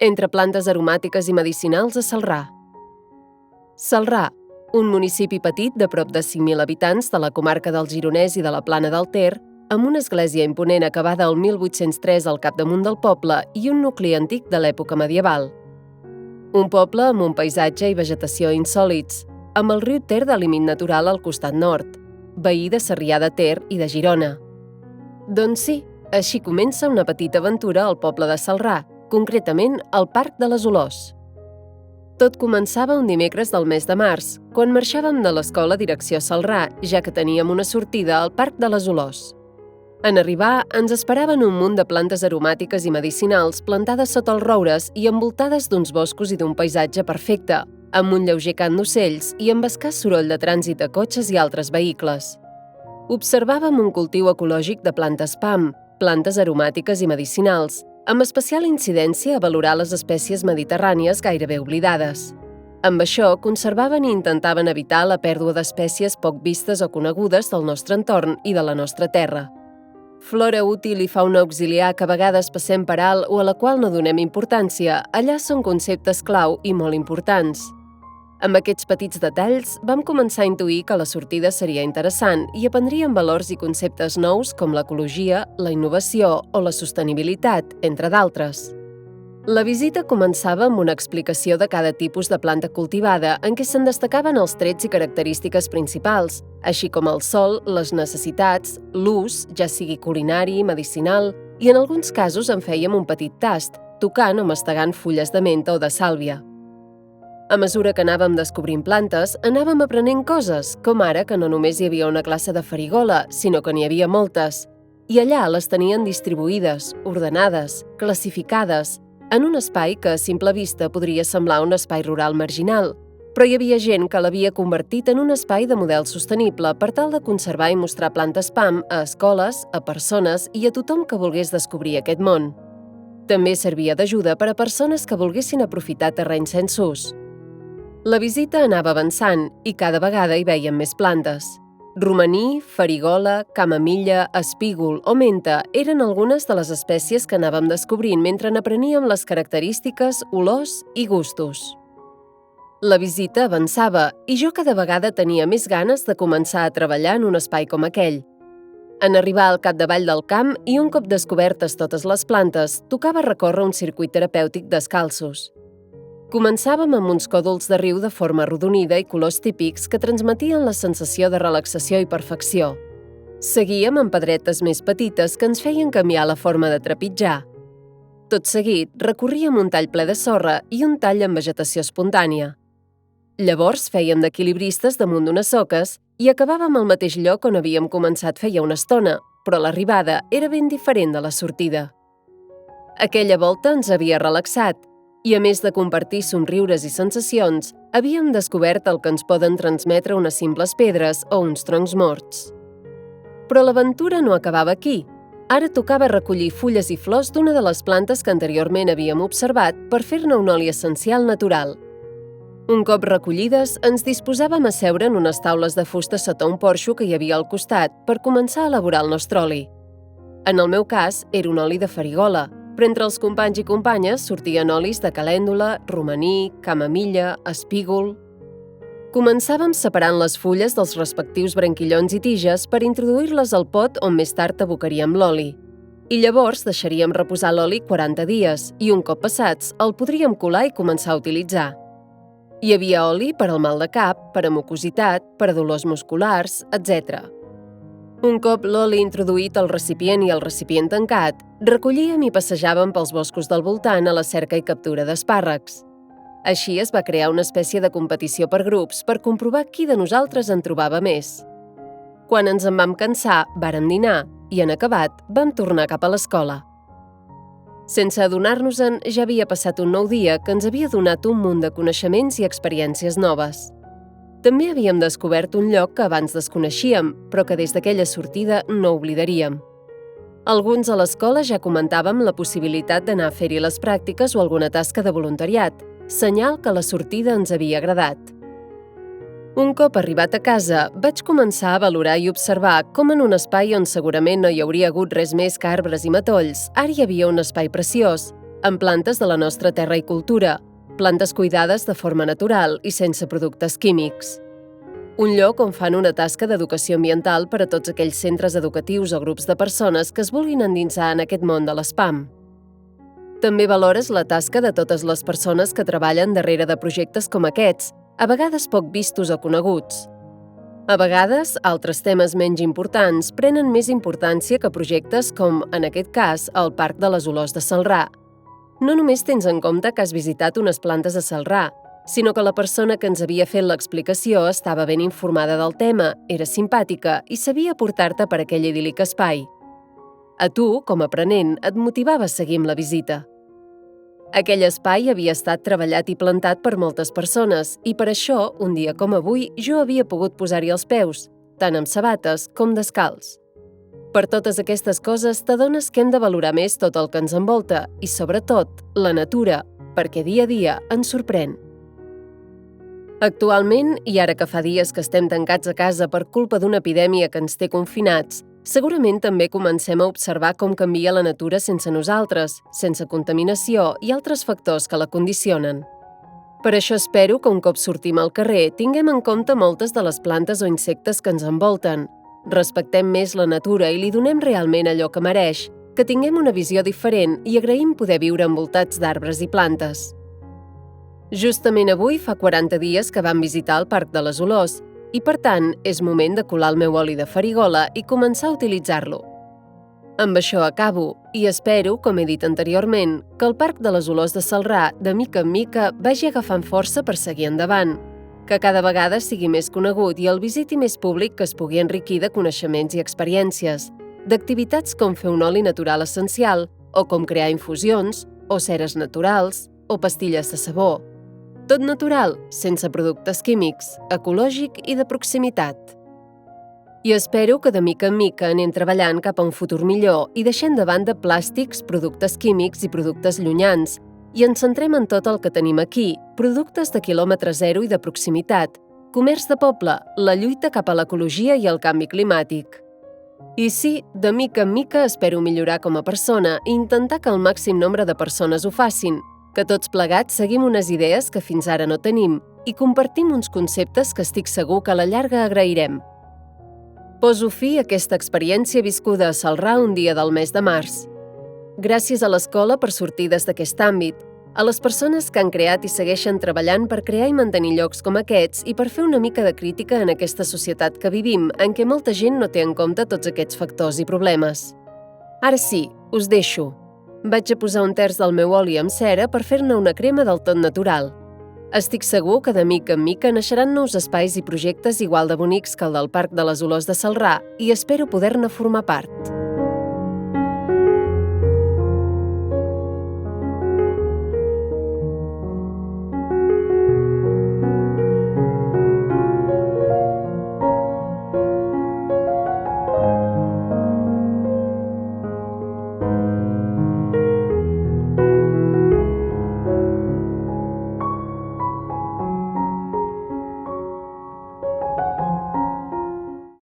Entre plantes aromàtiques i medicinals a Celrà. Celrà, un municipi petit de prop de 5.000 habitants de la comarca del Gironès i de la Plana del Ter, amb una església imponent acabada el 1803 al capdamunt del poble i un nucli antic de l'època medieval. Un poble amb un paisatge i vegetació insòlits, amb el riu Ter de límit natural al costat nord, veí de Sarrià de Ter i de Girona. Doncs sí, així comença una petita aventura al poble de Celrà, concretament al Parc de les Olors. Tot començava un dimecres del mes de març, quan marxàvem de l'escola direcció Celrà, ja que teníem una sortida al Parc de les Olors. En arribar, ens esperaven un munt de plantes aromàtiques i medicinals plantades sota els roures i envoltades d'uns boscos i d'un paisatge perfecte, amb un lleuger cant d'ocells i amb escàs soroll de trànsit de cotxes i altres vehicles. Observàvem un cultiu ecològic de plantes PAM, plantes aromàtiques i medicinals, amb especial incidència a valorar les espècies mediterrànies gairebé oblidades. Amb això, conservaven i intentaven evitar la pèrdua d'espècies poc vistes o conegudes del nostre entorn i de la nostra terra. Flora útil i fauna auxiliar que a vegades passem per alt o a la qual no donem importància, allà són conceptes clau i molt importants. Amb aquests petits detalls, vam començar a intuir que la sortida seria interessant i aprendríem valors i conceptes nous com l'ecologia, la innovació o la sostenibilitat, entre d'altres. La visita començava amb una explicació de cada tipus de planta cultivada en què se'n destacaven els trets i característiques principals, així com el sòl, les necessitats, l'ús, ja sigui culinari, medicinal, i en alguns casos en fèiem un petit tast, tocant o mastegant fulles de menta o de sàlvia. A mesura que anàvem descobrint plantes, anàvem aprenent coses, com ara que no només hi havia una classe de farigola, sinó que n'hi havia moltes. I allà les tenien distribuïdes, ordenades, classificades, en un espai que a simple vista podria semblar un espai rural marginal, però hi havia gent que l'havia convertit en un espai de model sostenible per tal de conservar i mostrar plantes PAM a escoles, a persones i a tothom que volgués descobrir aquest món. També servia d'ajuda per a persones que volguessin aprofitar terrenys sense ús. La visita anava avançant i cada vegada hi veiem més plantes. Romaní, farigola, camamilla, espígol o menta eren algunes de les espècies que anàvem descobrint mentre n'apreníem les característiques, olors i gustos. La visita avançava i jo cada vegada tenia més ganes de començar a treballar en un espai com aquell. En arribar al capdavall del camp i un cop descobertes totes les plantes, tocava recórrer un circuit terapèutic descalços. Començàvem amb uns còdols de riu de forma arrodonida i colors típics que transmetien la sensació de relaxació i perfecció. Seguíem amb pedretes més petites que ens feien canviar la forma de trepitjar. Tot seguit, recorríem un tall ple de sorra i un tall amb vegetació espontània. Llavors fèiem d'equilibristes damunt d'unes soques i acabàvem al mateix lloc on havíem començat feia una estona, però l'arribada era ben diferent de la sortida. Aquella volta ens havia relaxat, i a més de compartir somriures i sensacions, havíem descobert el que ens poden transmetre unes simples pedres o uns troncs morts. Però l'aventura no acabava aquí. Ara tocava recollir fulles i flors d'una de les plantes que anteriorment havíem observat per fer-ne un oli essencial natural. Un cop recollides, ens disposàvem a seure en unes taules de fusta sota un porxo que hi havia al costat per començar a elaborar el nostre oli. En el meu cas, era un oli de farigola, però entre els companys i companyes sortien olis de calèndula, romaní, camamilla, espígol. Començàvem separant les fulles dels respectius branquillons i tiges per introduir-les al pot on més tard abocaríem l'oli. I llavors deixaríem reposar l'oli 40 dies i un cop passats el podríem colar i començar a utilitzar. Hi havia oli per al mal de cap, per a mucositat, per a dolors musculars, etc. Un cop l'oli introduït al recipient i el recipient tancat, recollíem i passejàvem pels boscos del voltant a la cerca i captura d'espàrrecs. Així es va crear una espècie de competició per grups per comprovar qui de nosaltres en trobava més. Quan ens en vam cansar, vàrem dinar i, en acabat, vam tornar cap a l'escola. Sense adonar-nos-en, ja havia passat un nou dia que ens havia donat un munt de coneixements i experiències noves. També havíem descobert un lloc que abans desconeixíem, però que des d'aquella sortida no oblidaríem. Alguns a l'escola ja comentàvem la possibilitat d'anar a fer-hi les pràctiques o alguna tasca de voluntariat, senyal que la sortida ens havia agradat. Un cop arribat a casa, vaig començar a valorar i observar com en un espai on segurament no hi hauria hagut res més que arbres i matolls, ara hi havia un espai preciós, amb plantes de la nostra terra i cultura, plantes cuidades de forma natural i sense productes químics. Un lloc on fan una tasca d'educació ambiental per a tots aquells centres educatius o grups de persones que es vulguin endinsar en aquest món de l'espam. També valores la tasca de totes les persones que treballen darrere de projectes com aquests, a vegades poc vistos o coneguts. A vegades, altres temes menys importants prenen més importància que projectes com, en aquest cas, el Parc de les Olors de Celrà. No només tens en compte que has visitat unes plantes a Celrà, sinó que la persona que ens havia fet l'explicació estava ben informada del tema, era simpàtica i sabia portar-te per aquell idíl·lic espai. A tu, com a aprenent, et motivava a seguir amb la visita. Aquell espai havia estat treballat i plantat per moltes persones i per això, un dia com avui, jo havia pogut posar-hi els peus, tant amb sabates com descalç. Per totes aquestes coses t'adones que hem de valorar més tot el que ens envolta i, sobretot, la natura, perquè dia a dia ens sorprèn. Actualment, i ara que fa dies que estem tancats a casa per culpa d'una epidèmia que ens té confinats, segurament també comencem a observar com canvia la natura sense nosaltres, sense contaminació i altres factors que la condicionen. Per això espero que un cop sortim al carrer tinguem en compte moltes de les plantes o insectes que ens envolten, respectem més la natura i li donem realment allò que mereix, que tinguem una visió diferent i agraïm poder viure envoltats d'arbres i plantes. Justament avui fa 40 dies que vam visitar el Parc de les Olors i, per tant, és moment de colar el meu oli de farigola i començar a utilitzar-lo. Amb això acabo i espero, com he dit anteriorment, que el Parc de les Olors de Celrà, de mica en mica, vagi agafant força per seguir endavant, que cada vegada sigui més conegut i el visiti més públic que es pugui enriquir de coneixements i experiències, d'activitats com fer un oli natural essencial, o com crear infusions, o ceres naturals, o pastilles de sabó. Tot natural, sense productes químics, ecològic i de proximitat. I espero que de mica en mica anem treballant cap a un futur millor i deixem de banda plàstics, productes químics i productes llunyans i ens centrem en tot el que tenim aquí, productes de quilòmetre zero i de proximitat, comerç de poble, la lluita cap a l'ecologia i el canvi climàtic. I sí, de mica en mica espero millorar com a persona i intentar que el màxim nombre de persones ho facin, que tots plegats seguim unes idees que fins ara no tenim i compartim uns conceptes que estic segur que a la llarga agrairem. Poso fi a aquesta experiència viscuda a Celrà un dia del mes de març. Gràcies a l'escola per sortides d'aquest àmbit, a les persones que han creat i segueixen treballant per crear i mantenir llocs com aquests i per fer una mica de crítica en aquesta societat que vivim, en què molta gent no té en compte tots aquests factors i problemes. Ara sí, us deixo. Vaig a posar un terç del meu oli amb cera per fer-ne una crema del tot natural. Estic segur que de mica en mica naixeran nous espais i projectes igual de bonics que el del Parc de les Olors de Celrà i espero poder-ne formar part.